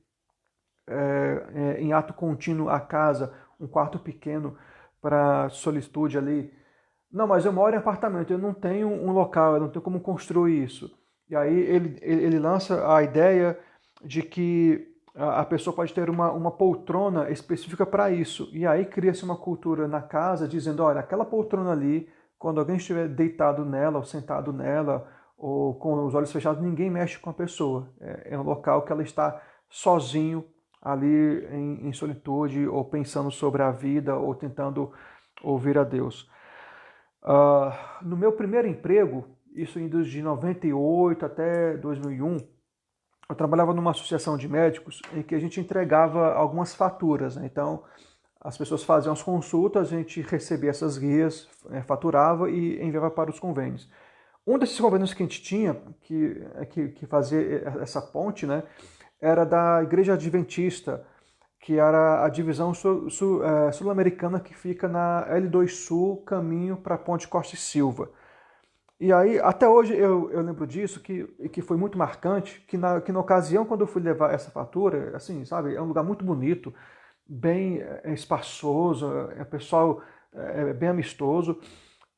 em ato contínuo a casa, um quarto pequeno para solitude ali? Não, mas eu moro em apartamento, eu não tenho um local, eu não tenho como construir isso. E aí ele lança a ideia de que a pessoa pode ter uma poltrona específica para isso. E aí cria-se uma cultura na casa dizendo, olha, aquela poltrona ali, quando alguém estiver deitado nela ou sentado nela, ou com os olhos fechados, ninguém mexe com a pessoa. É um local que ela está sozinho ali em solitude, ou pensando sobre a vida, ou tentando ouvir a Deus. No meu primeiro emprego, isso indo de 98 até 2001, eu trabalhava numa associação de médicos em que a gente entregava algumas faturas. Né? Então, as pessoas faziam as consultas, a gente recebia essas guias, faturava e enviava para os convênios. Um desses convênios que a gente tinha, que fazia essa ponte, né, era da Igreja Adventista, que era a divisão sul-americana que fica na L2 Sul, caminho para a Ponte Costa e Silva. E aí, até hoje eu lembro disso, que foi muito marcante, que na ocasião, quando eu fui levar essa fatura, assim, sabe, é um lugar muito bonito, bem espaçoso, pessoal bem amistoso,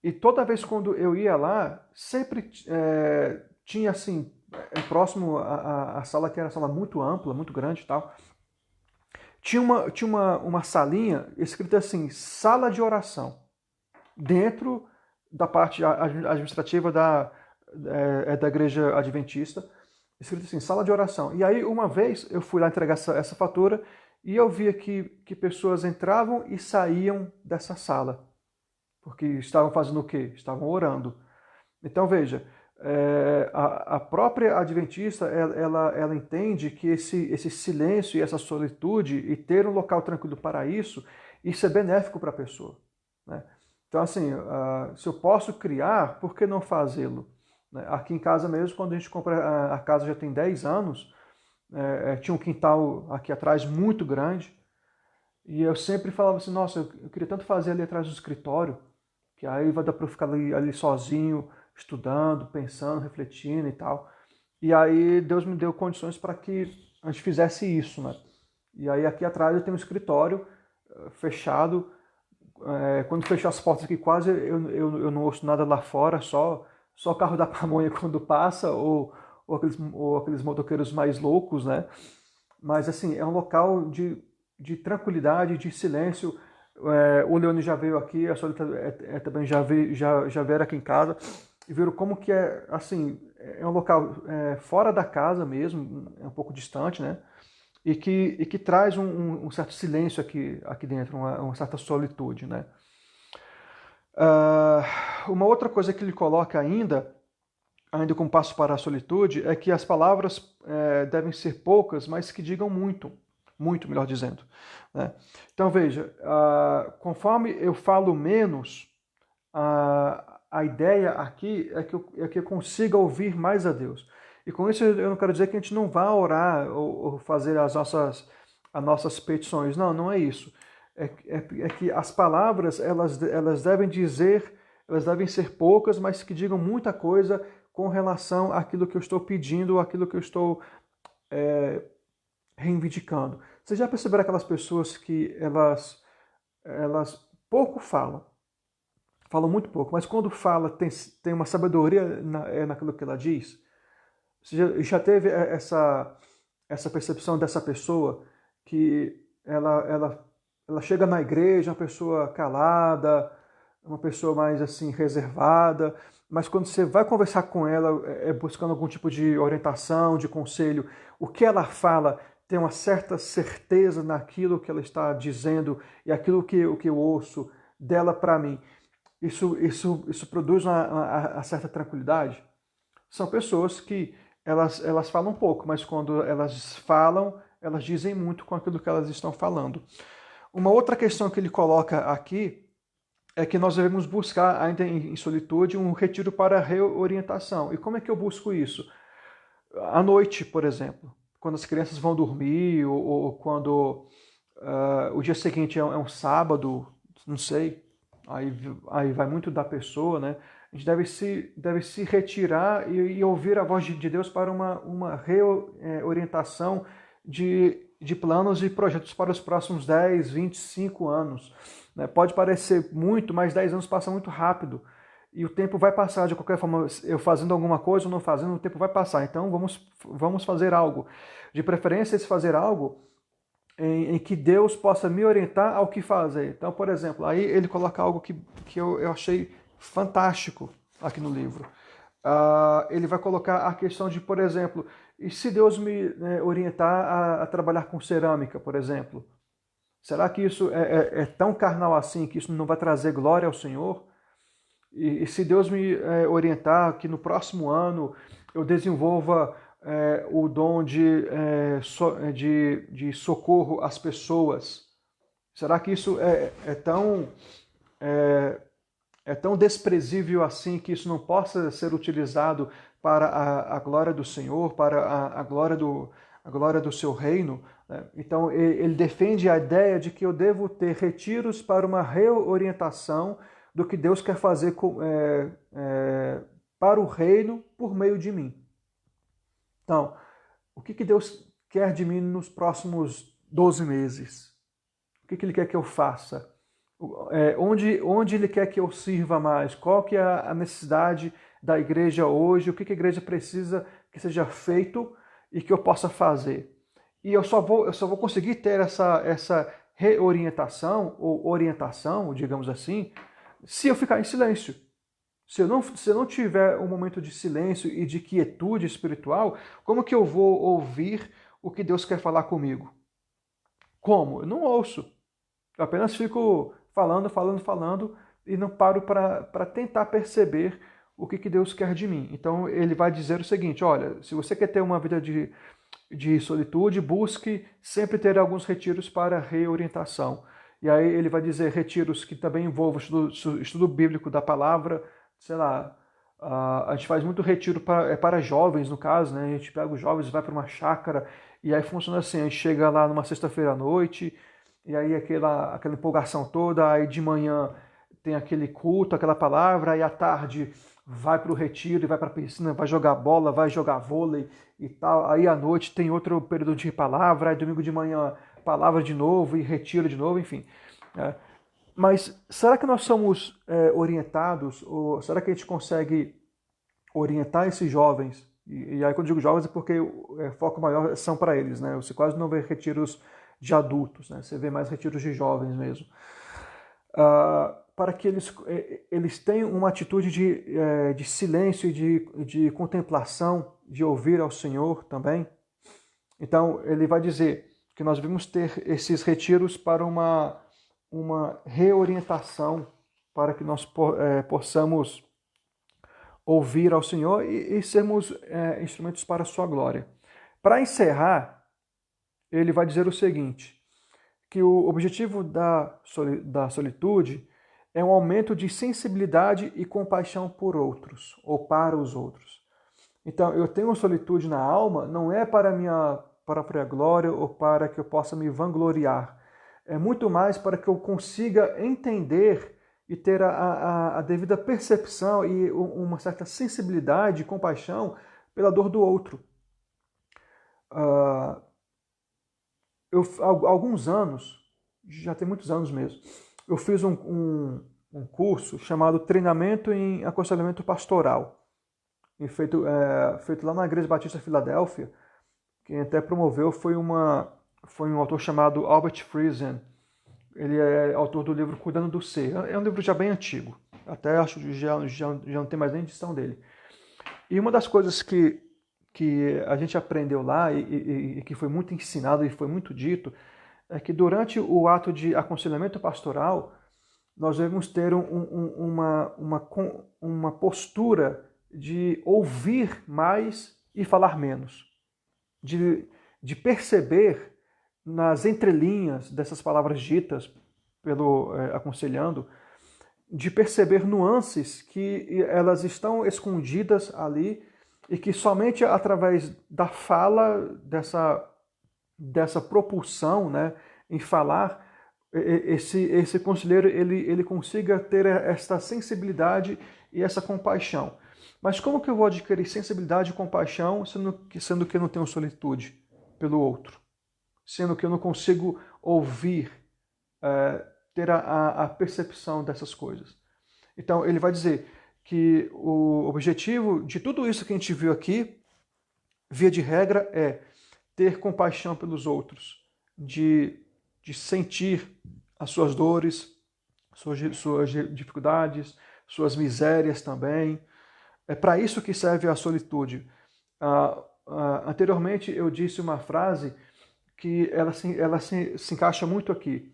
e toda vez quando eu ia lá, sempre tinha, assim, próximo à sala, que era uma sala muito ampla, muito grande e tal, tinha uma salinha escrita assim, sala de oração, dentro da parte administrativa da igreja adventista, escrito assim, sala de oração. E aí, uma vez, eu fui lá entregar essa fatura e eu via que pessoas entravam e saíam dessa sala, porque estavam fazendo o quê? Estavam orando. Então, veja, a própria adventista, ela entende que esse silêncio e essa solitude, e ter um local tranquilo para isso é benéfico para a pessoa. Né? Então, assim, se eu posso criar, por que não fazê-lo? Né? Aqui em casa mesmo, quando a gente compra a casa já tem 10 anos, tinha um quintal aqui atrás muito grande, e eu sempre falava assim, nossa, eu queria tanto fazer ali atrás do escritório, que aí vai dar para eu ficar ali sozinho, estudando, pensando, refletindo e tal. E aí Deus me deu condições para que a gente fizesse isso, né? E aí aqui atrás eu tenho um escritório fechado. Quando fechou as portas aqui quase eu não ouço nada lá fora, só o carro da pamonha quando passa, ou aqueles motoqueiros mais loucos, né? Mas assim, é um local de tranquilidade, de silêncio. O Leone já veio aqui, a Solita também já veio aqui em casa e viram como que é, assim, é um local fora da casa mesmo, é um pouco distante, né? E que traz um certo silêncio aqui dentro, uma certa solitude, né? Uma outra coisa que ele coloca ainda como passo para a solitude, é que as palavras devem ser poucas, mas que digam muito, muito, melhor dizendo, né? Então veja, conforme eu falo menos, a ideia aqui é que eu consiga ouvir mais a Deus. E com isso eu não quero dizer que a gente não vá orar ou fazer as nossas petições. Não, não é isso. É que as palavras elas devem dizer, elas devem ser poucas, mas que digam muita coisa com relação àquilo que eu estou pedindo, àquilo que eu estou reivindicando. Você já perceberam aquelas pessoas que elas pouco falam muito pouco, mas quando fala tem uma sabedoria naquilo que ela diz? Você já teve essa percepção dessa pessoa que ela chega na igreja, uma pessoa calada, uma pessoa mais assim reservada, mas quando você vai conversar com ela, buscando algum tipo de orientação, de conselho, o que ela fala tem uma certa certeza naquilo que ela está dizendo e aquilo que eu ouço dela para mim. Isso produz uma certa tranquilidade. São pessoas que elas falam pouco, mas quando elas falam, elas dizem muito com aquilo que elas estão falando. Uma outra questão que ele coloca aqui é que nós devemos buscar, ainda em solitude, um retiro para reorientação. E como é que eu busco isso? À noite, por exemplo, quando as crianças vão dormir, ou quando o dia seguinte é um sábado, não sei, aí vai muito da pessoa, né? A gente deve se retirar e ouvir a voz de Deus para uma reorientação de planos e projetos para os próximos 10, 25 anos. Né? Pode parecer muito, mas 10 anos passa muito rápido. E o tempo vai passar de qualquer forma, eu fazendo alguma coisa ou não fazendo, o tempo vai passar. Então vamos fazer algo. De preferência, esse fazer algo em que Deus possa me orientar ao que fazer. Então, por exemplo, aí ele coloca algo que eu achei fantástico aqui no livro. Ele vai colocar a questão de, por exemplo, e se Deus me orientar a trabalhar com cerâmica, por exemplo? Será que isso é tão carnal assim que isso não vai trazer glória ao Senhor? E se Deus me orientar que no próximo ano eu desenvolva o dom de socorro às pessoas, será que isso é tão desprezível assim que isso não possa ser utilizado para a glória do Senhor, para a glória do seu reino? Né? Então ele defende a ideia de que eu devo ter retiros para uma reorientação do que Deus quer fazer para o reino por meio de mim. Então, o que Deus quer de mim nos próximos 12 meses? O que Ele quer que eu faça? Onde Ele quer que eu sirva mais? Qual que é a necessidade da igreja hoje? O que a igreja precisa que seja feito e que eu possa fazer? E eu só vou conseguir ter essa reorientação ou orientação, digamos assim, se eu ficar em silêncio. Se eu não tiver um momento de silêncio e de quietude espiritual, como que eu vou ouvir o que Deus quer falar comigo? Como? Eu não ouço. Eu apenas fico falando e não paro para tentar perceber o que Deus quer de mim. Então ele vai dizer o seguinte: olha, se você quer ter uma vida de solitude, busque sempre ter alguns retiros para reorientação. E aí ele vai dizer retiros que também envolvam estudo bíblico da palavra, sei lá, a gente faz muito retiro para jovens, no caso, né? A gente pega os jovens, vai para uma chácara E aí funciona assim, a gente chega lá numa sexta-feira à noite, e aí aquela empolgação toda, aí de manhã tem aquele culto, aquela palavra, aí à tarde vai para o retiro e vai para a piscina, vai jogar bola, vai jogar vôlei e tal. Aí à noite tem outro período de palavra, aí domingo de manhã palavra de novo e retiro de novo, enfim. É. Mas será que nós somos orientados, ou será que a gente consegue orientar esses jovens? E aí quando eu digo jovens é porque o foco maior são para eles, né? Você quase não vê retiros de adultos, né? Você vê mais retiros de jovens mesmo. Para que eles tenham uma atitude de silêncio e de contemplação, de ouvir ao Senhor também. Então, ele vai dizer que nós devemos ter esses retiros para uma reorientação, para que nós possamos ouvir ao Senhor e sermos instrumentos para a sua glória. Para encerrar, ele vai dizer o seguinte, que o objetivo da solitude é um aumento de sensibilidade e compaixão por outros, ou para os outros. Então, eu tenho solitude na alma, não é para a minha própria glória ou para que eu possa me vangloriar. É muito mais para que eu consiga entender e ter a devida percepção e uma certa sensibilidade e compaixão pela dor do outro. Há alguns anos, já tem muitos anos mesmo, eu fiz um curso chamado Treinamento em Aconselhamento Pastoral, feito lá na Igreja Batista Filadélfia. Quem até promoveu foi um autor chamado Albert Friesen. Ele é autor do livro Cuidando do Ser. É um livro já bem antigo. Até acho que já não tem mais nem edição dele. E uma das coisas que a gente aprendeu lá e que foi muito ensinado e foi muito dito é que durante o ato de aconselhamento pastoral nós devemos ter uma postura de ouvir mais e falar menos. De perceber nas entrelinhas dessas palavras ditas pelo aconselhando, de perceber nuances que elas estão escondidas ali e que somente através da fala, dessa propulsão, né, em falar, esse conselheiro ele consiga ter essa sensibilidade e essa compaixão. Mas como que eu vou adquirir sensibilidade e compaixão sendo que eu não tenho solitude pelo outro? Sendo que eu não consigo ouvir, ter a percepção dessas coisas. Então, ele vai dizer que o objetivo de tudo isso que a gente viu aqui, via de regra, é ter compaixão pelos outros, de sentir as suas dores, suas dificuldades, suas misérias também. É para isso que serve a solitude. Anteriormente eu disse uma frase que ela se encaixa muito aqui.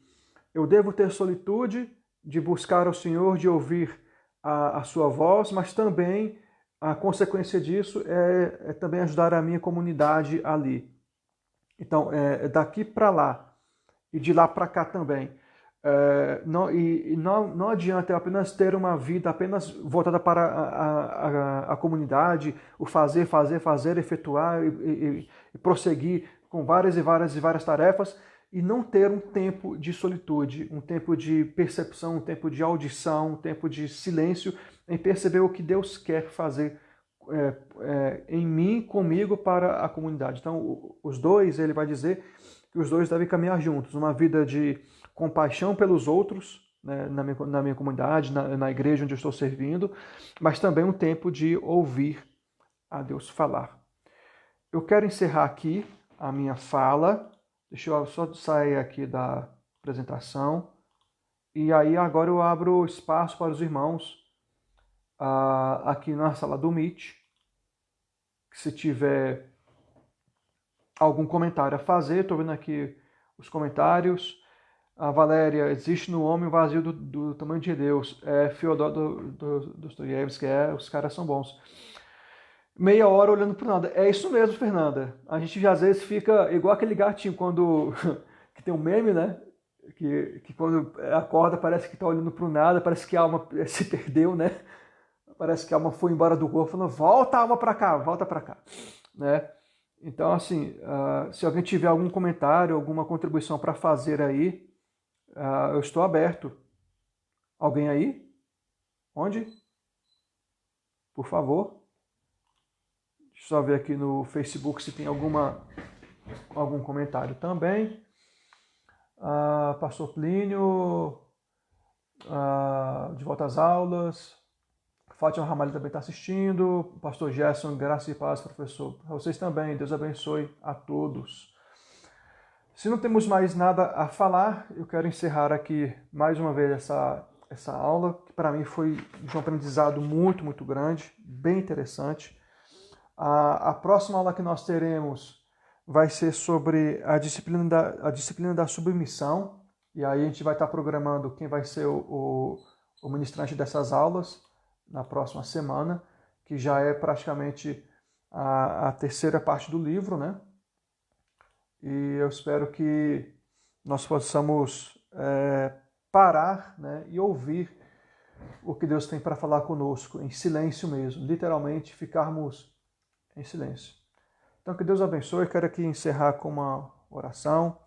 Eu devo ter solitude de buscar ao Senhor, de ouvir a sua voz, mas também a consequência disso é também ajudar a minha comunidade ali. Então, daqui para lá e de lá para cá também. Não adianta eu apenas ter uma vida apenas voltada para a comunidade, o fazer, efetuar e prosseguir com várias tarefas e não ter um tempo de solitude, um tempo de percepção, um tempo de audição, um tempo de silêncio, em perceber o que Deus quer fazer em mim, comigo, para a comunidade. Então, os dois, ele vai dizer que os dois devem caminhar juntos, uma vida de compaixão pelos outros, né, na minha comunidade, na igreja onde eu estou servindo, mas também um tempo de ouvir a Deus falar. Eu quero encerrar aqui a minha fala. Deixa eu só sair aqui da apresentação. E aí agora eu abro espaço para os irmãos aqui na sala do Meet. Se tiver algum comentário a fazer, estou vendo aqui os comentários. A Valéria, existe no homem o vazio do tamanho de Deus. Fyodor Dostoiévski, os caras são bons. Meia hora olhando para nada. É isso mesmo, Fernanda. A gente às vezes fica igual aquele gatinho quando que tem um meme, né? Que quando acorda parece que está olhando para nada, parece que a alma se perdeu, né? Parece que a alma foi embora do corpo, falando, volta a alma para cá, volta para cá, né? Então, assim, se alguém tiver algum comentário, alguma contribuição para fazer aí, eu estou aberto. Alguém aí? Onde? Por favor. Deixa eu só ver aqui no Facebook se tem algum comentário também. Pastor Plínio, de volta às aulas. Fátima Ramalho também está assistindo. Pastor Gerson, graça e paz, professor. Para vocês também, Deus abençoe a todos. Se não temos mais nada a falar, eu quero encerrar aqui mais uma vez essa aula, que para mim foi de um aprendizado muito, muito grande, bem interessante. A próxima aula que nós teremos vai ser sobre a disciplina da submissão, e aí a gente vai estar programando quem vai ser o ministrante dessas aulas na próxima semana, que já é praticamente a terceira parte do livro, né? E eu espero que nós possamos parar, né, e ouvir o que Deus tem para falar conosco, em silêncio mesmo, literalmente ficarmos em silêncio. Então, que Deus abençoe. Eu quero aqui encerrar com uma oração.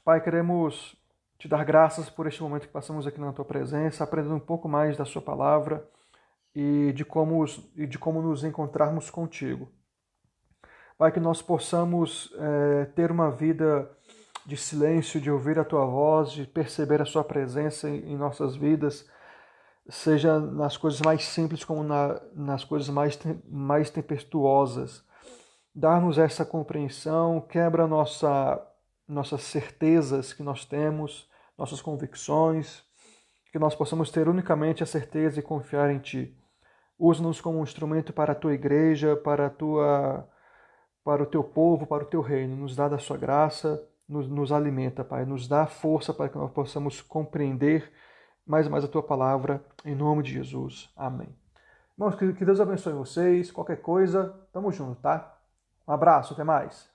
Pai, queremos te dar graças por este momento que passamos aqui na tua presença, aprendendo um pouco mais da sua palavra e de como nos encontrarmos contigo. Pai, que nós possamos ter uma vida de silêncio, de ouvir a tua voz, de perceber a sua presença em nossas vidas, seja nas coisas mais simples como nas coisas mais tempestuosas. Dar-nos essa compreensão, quebra nossas certezas que nós temos, nossas convicções, que nós possamos ter unicamente a certeza e confiar em Ti. Usa-nos como um instrumento para a Tua igreja, para o Teu povo, para o Teu reino. Nos dá da Sua graça, nos alimenta, Pai. Nos dá força para que nós possamos compreender mais e mais a Tua palavra, em nome de Jesus. Amém. Irmãos, que Deus abençoe vocês. Qualquer coisa, tamo junto, tá? Um abraço, até mais.